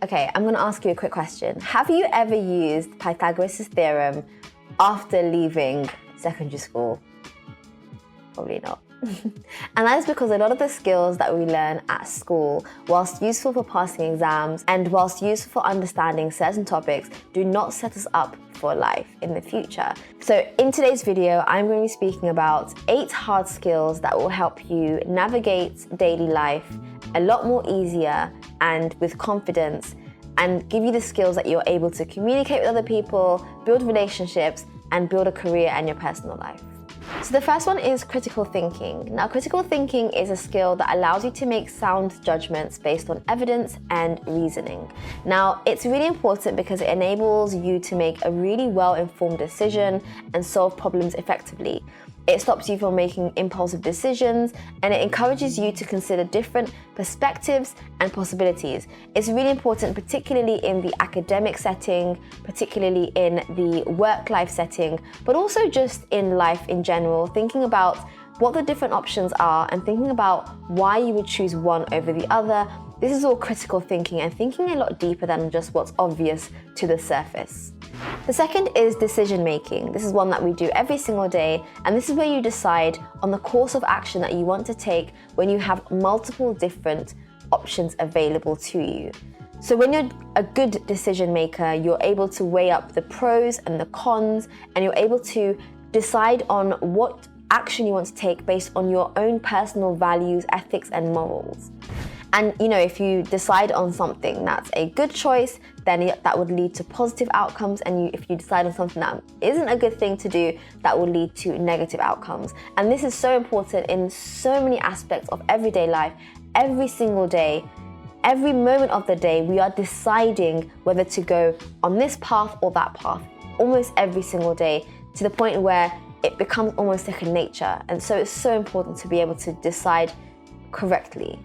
Okay, I'm gonna ask you a quick question. Have you ever used Pythagoras' theorem after leaving secondary school? Probably not. And that is because a lot of the skills that we learn at school, whilst useful for passing exams and whilst useful for understanding certain topics, do not set us up for life in the future. So in today's video, I'm going to be speaking about 8 hard skills that will help you navigate daily life a lot more easier and with confidence, and give you the skills that you're able to communicate with other people, build relationships, and build a career and your personal life. So the first one is critical thinking. Now, critical thinking is a skill that allows you to make sound judgments based on evidence and reasoning. Now, it's really important because it enables you to make a really well-informed decision and solve problems effectively. It stops you from making impulsive decisions, and it encourages you to consider different perspectives and possibilities. It's really important, particularly in the academic setting, particularly in the work-life setting, but also just in life in general, thinking about what the different options are and thinking about why you would choose one over the other. This is all critical thinking and thinking a lot deeper than just what's obvious to the surface. The second is decision making. This is one that we do every single day, and this is where you decide on the course of action that you want to take when you have multiple different options available to you. So when you're a good decision maker, you're able to weigh up the pros and the cons, and you're able to decide on what action you want to take based on your own personal values, ethics, and morals. And if you decide on something that's a good choice, then that would lead to positive outcomes. And if you decide on something that isn't a good thing to do, that will lead to negative outcomes. And this is so important in so many aspects of everyday life. Every single day, every moment of the day, we are deciding whether to go on this path or that path, almost every single day, to the point where it becomes almost second nature. And so it's so important to be able to decide correctly.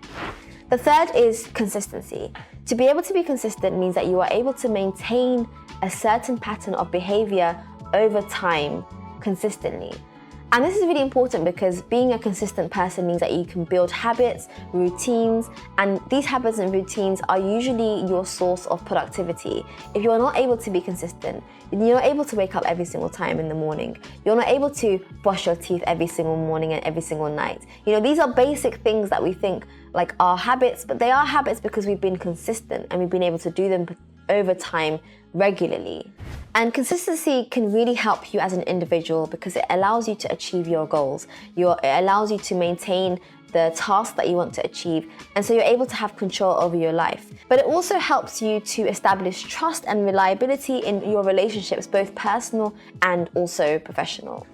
The third is consistency. To be able to be consistent means that you are able to maintain a certain pattern of behavior over time consistently. And this is really important because being a consistent person means that you can build habits, routines, and these habits and routines are usually your source of productivity. If you're not able to be consistent, you're not able to wake up every single time in the morning. You're not able to brush your teeth every single morning and every single night. These are basic things that we think like are habits, but they are habits because we've been consistent and we've been able to do them over time regularly. And consistency can really help you as an individual because it allows you to achieve your goals. It allows you to maintain the tasks that you want to achieve, and so you're able to have control over your life. But it also helps you to establish trust and reliability in your relationships, both personal and also professional.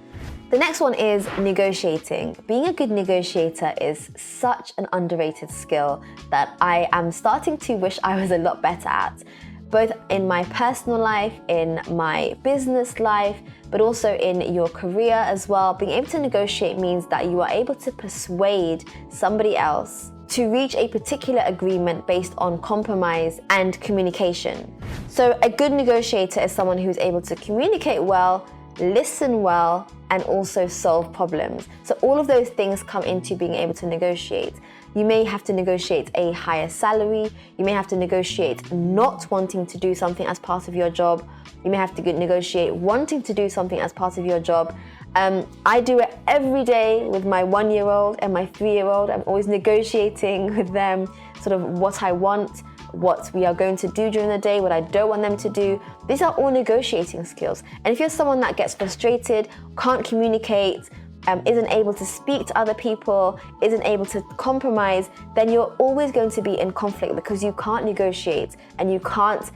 The next one is negotiating. Being a good negotiator is such an underrated skill that I am starting to wish I was a lot better at, both in my personal life, in my business life, but also in your career as well. Being able to negotiate means that you are able to persuade somebody else to reach a particular agreement based on compromise and communication. So a good negotiator is someone who's able to communicate well, listen well, and also solve problems. So all of those things come into being able to negotiate. You may have to negotiate a higher salary. You may have to negotiate not wanting to do something as part of your job. You may have to negotiate wanting to do something as part of your job. I do it every day with my 1-year-old and my 3-year-old. I'm always negotiating with them sort of what I want, what we are going to do during the day, what I don't want them to do. These are all negotiating skills. And if you're someone that gets frustrated, can't communicate, isn't able to speak to other people, isn't able to compromise, then you're always going to be in conflict because you can't negotiate and you can't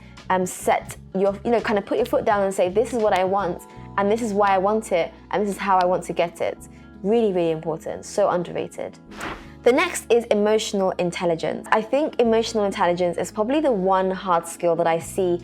set your, kind of put your foot down and say, this is what I want and this is why I want it and this is how I want to get it. Really, really important, so underrated. The next is emotional intelligence. I think emotional intelligence is probably the one hard skill that I see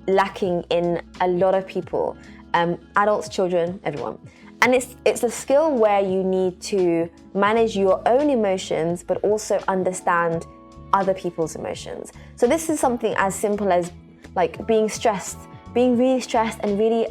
lacking in a lot of people, adults, children, everyone. And it's a skill where you need to manage your own emotions, but also understand other people's emotions. So this is something as simple as like being really stressed and really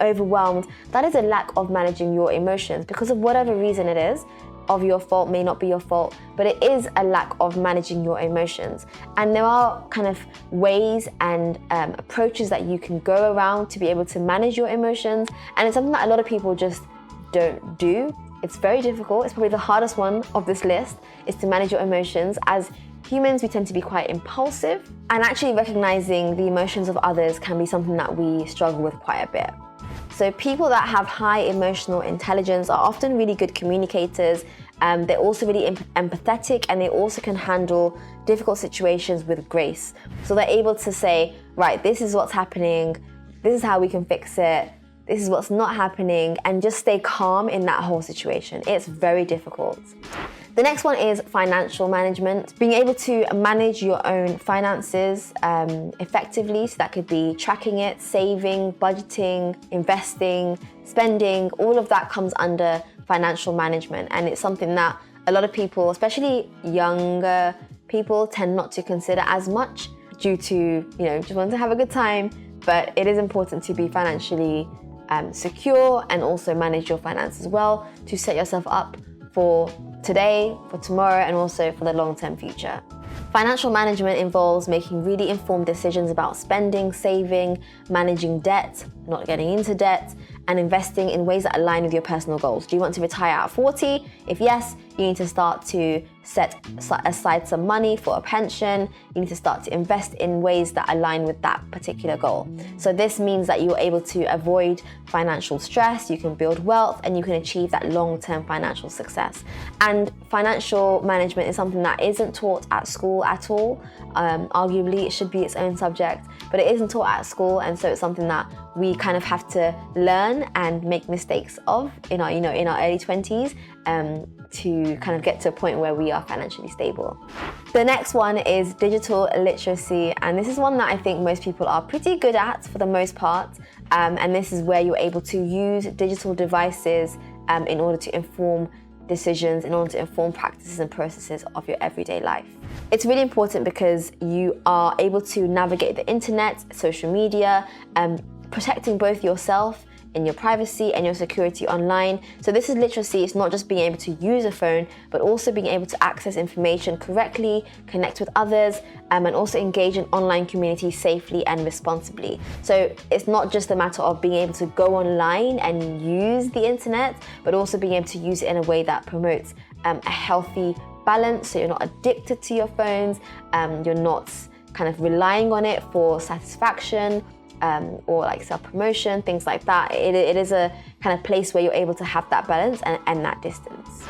overwhelmed. That is a lack of managing your emotions because of whatever reason it is. of your fault, may not be your fault, but it is a lack of managing your emotions. And there are kind of ways and approaches that you can go around to be able to manage your emotions. And it's something that a lot of people just don't do. It's very difficult. It's probably the hardest one of this list, is to manage your emotions. As humans, we tend to be quite impulsive, and actually recognizing the emotions of others can be something that we struggle with quite a bit. So people that have high emotional intelligence are often really good communicators. They're also really empathetic, and they also can handle difficult situations with grace. So they're able to say, right, this is what's happening, this is how we can fix it, this is what's not happening, and just stay calm in that whole situation. It's very difficult. The next one is financial management. Being able to manage your own finances effectively. So that could be tracking it, saving, budgeting, investing, spending. All of that comes under financial management. And it's something that a lot of people, especially younger people, tend not to consider as much due to, just want to have a good time. But it is important to be financially secure and also manage your finances well to set yourself up for today, for tomorrow, and also for the long-term future. Financial management involves making really informed decisions about spending, saving, managing debt, not getting into debt, and investing in ways that align with your personal goals. Do you want to retire at 40? If yes, you need to start to set aside some money for a pension. You need to start to invest in ways that align with that particular goal. So this means that you're able to avoid financial stress, you can build wealth, and you can achieve that long-term financial success. And financial management is something that isn't taught at school at all. Arguably, it should be its own subject, but it isn't taught at school, and so it's something that we kind of have to learn and make mistakes of in our early 20s to kind of get to a point where we are financially stable. The next one is digital literacy, and this is one that I think most people are pretty good at for the most part, and this is where you're able to use digital devices in order to inform decisions, in order to inform practices and processes of your everyday life. It's really important because you are able to navigate the internet, social media, protecting both yourself in your privacy and your security online. So this is literacy. It's not just being able to use a phone, but also being able to access information correctly, connect with others, and also engage in online communities safely and responsibly. So it's not just a matter of being able to go online and use the internet, but also being able to use it in a way that promotes a healthy balance. So you're not addicted to your phones, you're not kind of relying on it for satisfaction, or like self-promotion, things like that. It is a kind of place where you're able to have that balance and that distance.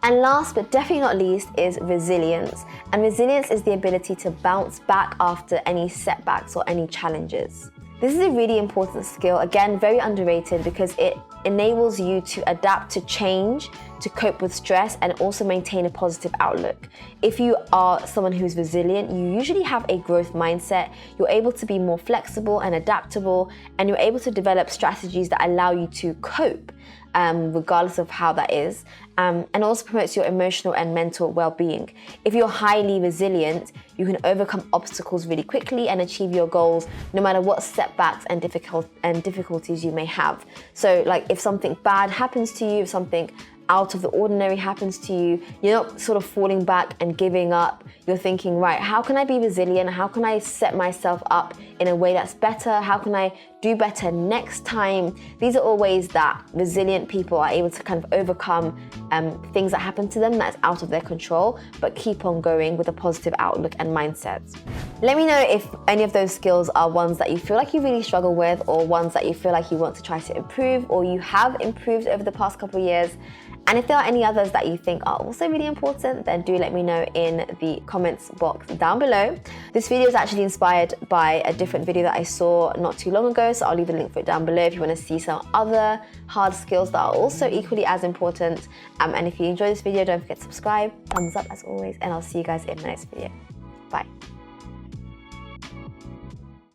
And last but definitely not least is resilience. And resilience is the ability to bounce back after any setbacks or any challenges. This is a really important skill, again, very underrated because it enables you to adapt to change, to cope with stress, and also maintain a positive outlook. If you are someone who's resilient, you usually have a growth mindset. You're able to be more flexible and adaptable, and you're able to develop strategies that allow you to cope, regardless of how that is, and also promotes your emotional and mental well-being. If you're highly resilient, you can overcome obstacles really quickly and achieve your goals no matter what setbacks and difficulties you may have. So like if something bad happens to you, if something out of the ordinary happens to you, you're not sort of falling back and giving up. You're thinking, right, how can I be resilient? How can I set myself up in a way that's better? How can I do better next time? These are all ways that resilient people are able to kind of overcome things that happen to them that's out of their control, but keep on going with a positive outlook and mindset. Let me know if any of those skills are ones that you feel like you really struggle with, or ones that you feel like you want to try to improve, or you have improved over the past couple of years. And if there are any others that you think are also really important, then do let me know in the comments box down below. This video is actually inspired by a different video that I saw not too long ago, so I'll leave a link for it down below if you want to see some other hard skills that are also equally as important. And if you enjoyed this video, don't forget to subscribe, thumbs up as always, and I'll see you guys in the next video. Bye.